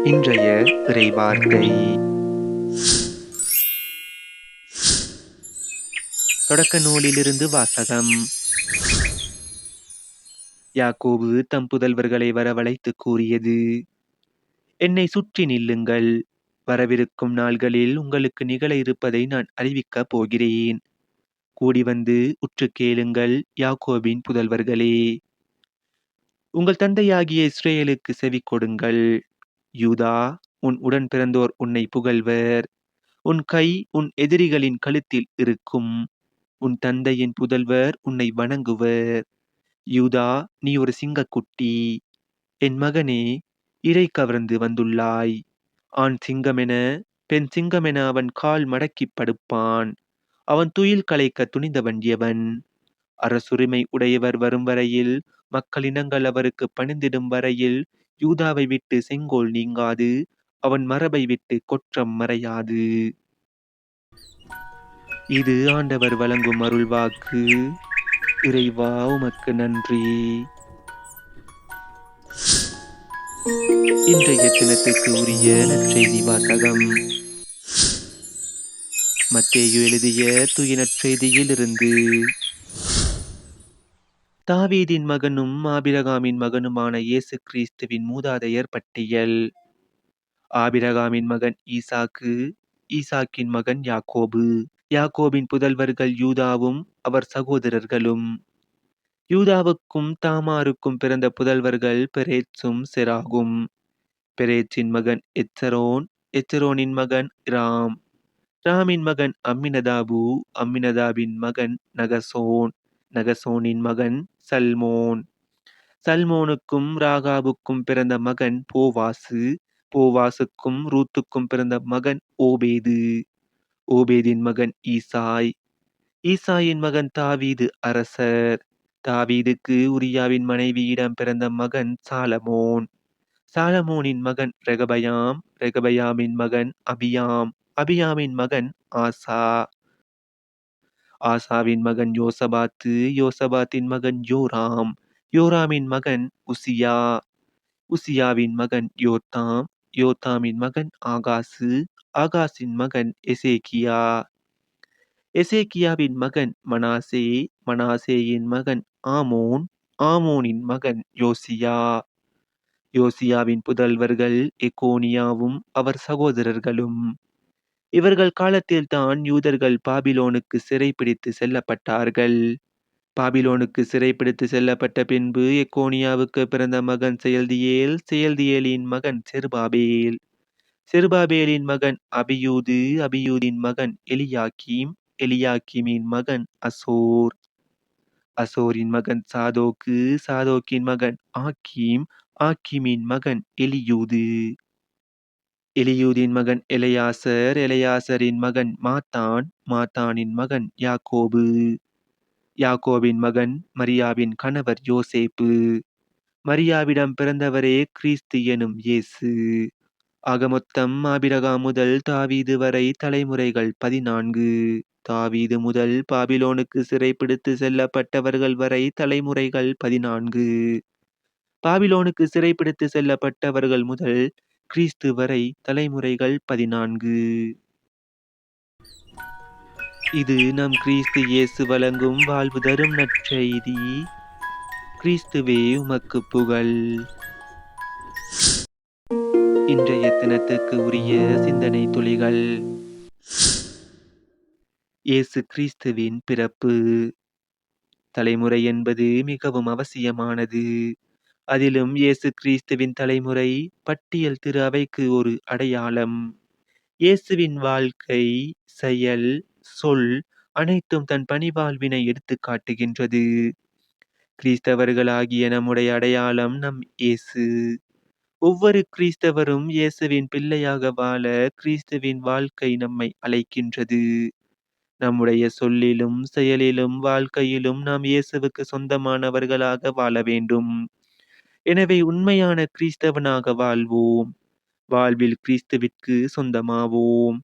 இன்றைய இறைவார்த்தை தொடக்க நூலிலிருந்து வாசகம். யாக்கோபு தம் புதல்வர்களை வரவழைத்துக் கூறியது: என்னை சுற்றி நில்லுங்கள், வரவிருக்கும் நாள்களில் உங்களுக்கு நிகழ இருப்பதை நான் அறிவிக்கப் போகிறேன். கூடி வந்து உற்று கேளுங்கள், யாக்கோபின் புதல்வர்களே. உங்கள் தந்தையாகிய இஸ்ரேலுக்கு செவி கொடுங்கள். யூதா, உன் உடன் பிறந்தோர் உன்னை புகழ்வர். உன் கை உன் எதிரிகளின் கழுத்தில் இருக்கும். உன் தந்தையின் புதல்வர் உன்னை வணங்குவர். யூதா, நீ ஒரு சிங்கக்குட்டி. என் மகனே, இரை கவர்ந்து வந்துள்ளாய். ஆண் சிங்கமென பெண் சிங்கமென அவன் கால் மடக்கிப் படுப்பான். அவன் துயில் களைக்க துணிந்தவன் எவன்? அரசுரிமை உடையவர் வரும் வரையில், மக்களினங்கள் அவருக்கு பணிந்திடும் வரையில், யூதாவை விட்டு செங்கோல் நீங்காது, அவன் மரபை விட்டு கொற்றம் மறையாது. இது ஆண்டவர் வழங்கும் அருள்வாக்கு. இறைவா, உமக்கு நன்றி. இன்றைய தினத்துக்கு உரிய நற்செய்தி வாசகம். மத்தேயு எழுதிய தூய நற்செய்தியில் இருந்து. தாவீதின் மகனும் ஆபிரகாமின் மகனுமான இயேசு கிறிஸ்துவின் மூதாதையர் பட்டியல். ஆபிரகாமின் மகன் ஈசாக்கு, ஈசாக்கின் மகன் யாக்கோபு. யாக்கோபின் புதல்வர்கள் யூதாவும் அவர் சகோதரர்களும். யூதாவுக்கும் தாமாருக்கும் பிறந்த புதல்வர்கள் பெரேட்சும் செராகும். பெரேட்சின் மகன் எத்சரோன், எத்சரோனின் மகன் இராம், ராமின் மகன் அம்மினதாபு, அம்மினதாபின் மகன் நகசோன், நகசோனின் மகன் சல்மோன். சல்மோனுக்கும் ராகாபுக்கும் பிறந்த மகன் போவாசு, போவாசுக்கும் ரூத்துக்கும் பிறந்த மகன் ஓபேது, ஓபேதின் மகன் ஈசாய், ஈசாயின் மகன் தாவீது அரசர். தாவீதுக்கு உரியாவின் மனைவியிடம் பிறந்த மகன் சாலமோன், சாலமோனின் மகன் ரெகபயாம், ரெகபயாமின் மகன் அபியாம், அபியாமின் மகன் ஆசா, ஆசாவின் மகன் யோசபாத்து, யோசபாத்தின் மகன் யோராம், யோராமின் மகன் உசியா, உசியாவின் மகன் யோத்தாம், யோத்தாமின் மகன் ஆகாசு, ஆகாசின் மகன் எசேக்கியா, எசேக்கியாவின் மகன் மனாசே, மனாசேயின் மகன் ஆமோன், ஆமோனின் மகன் யோசியா. யோசியாவின் புதல்வர்கள் எகோனியாவும் அவர் சகோதரர்களும். இவர்கள் காலத்தில்தான் யூதர்கள் பாபிலோனுக்கு சிறைப்பிடித்து செல்லப்பட்டார்கள். பாபிலோனுக்கு சிறைப்பிடித்து செல்லப்பட்ட பின்பு எகோனியாவுக்கு பிறந்த மகன் செயல்தியேல், செயல்தியேலின் மகன் செருபாபேல், செருபாபேலின் மகன் அபியூது, அபியூதின் மகன் எலியாக்கீம், எலியாக்கீமின் மகன் அசோர், அசோரின் மகன் சாதோக்கு, சாதோக்கின் மகன் ஆக்கீம், ஆக்கீமின் மகன் எலியூது, எலியூதின் மகன் எலெயாசர், எலெயாசரின் மகன் மாத்தான், மாத்தானின் மகன் யாக்கோபு, யாக்கோபின் மகன் மரியாவின் கணவர் யோசேப்பு. மரியாவிடம் பிறந்தவரே கிறிஸ்து எனும் இயேசு. ஆக மொத்தம் ஆபிரகாம் முதல் தாவீது வரை தலைமுறைகள் 14. தாவீது முதல் பாபிலோனுக்கு சிறைப்பிடித்து செல்லப்பட்டவர்கள் வரை தலைமுறைகள் 14. பாபிலோனுக்கு சிறைப்பிடித்து செல்லப்பட்டவர்கள் முதல் கிறிஸ்து வரை தலைமுறைகள் 14. இது நம் கிறிஸ்து இயேசு வழங்கும் வாழ்வு தரும் நற்செய்தி. கிறிஸ்துவே உமக்கு புகழ். இன்றைய தினத்துக்கு உரிய சிந்தனை துளிகள். இயேசு கிறிஸ்துவின் பிறப்பு. தலைமுறை என்பது மிகவும் அவசியமானது. அதிலும் இயேசு கிறிஸ்துவின் தலைமுறை பட்டியல் திரு அவைக்கு ஒரு அடையாளம். இயேசுவின் வாழ்க்கை, செயல், சொல் அனைத்தும் தன் பணிவாழ்வினை எடுத்து காட்டுகின்றது. கிறிஸ்தவர்களாகிய நம்முடைய அடையாளம் நம் இயேசு. ஒவ்வொரு கிறிஸ்தவரும் இயேசுவின் பிள்ளையாக வாழ கிறிஸ்துவின் வாழ்க்கை நம்மை அழைக்கின்றது. நம்முடைய சொல்லிலும் செயலிலும் வாழ்க்கையிலும் நாம் இயேசுவுக்கு சொந்தமானவர்களாக வாழ வேண்டும். எனவே உண்மையான கிறிஸ்தவனாக வாழ்வோம். வாழ்வில் கிறிஸ்துவிற்கு சொந்தமாவோம்.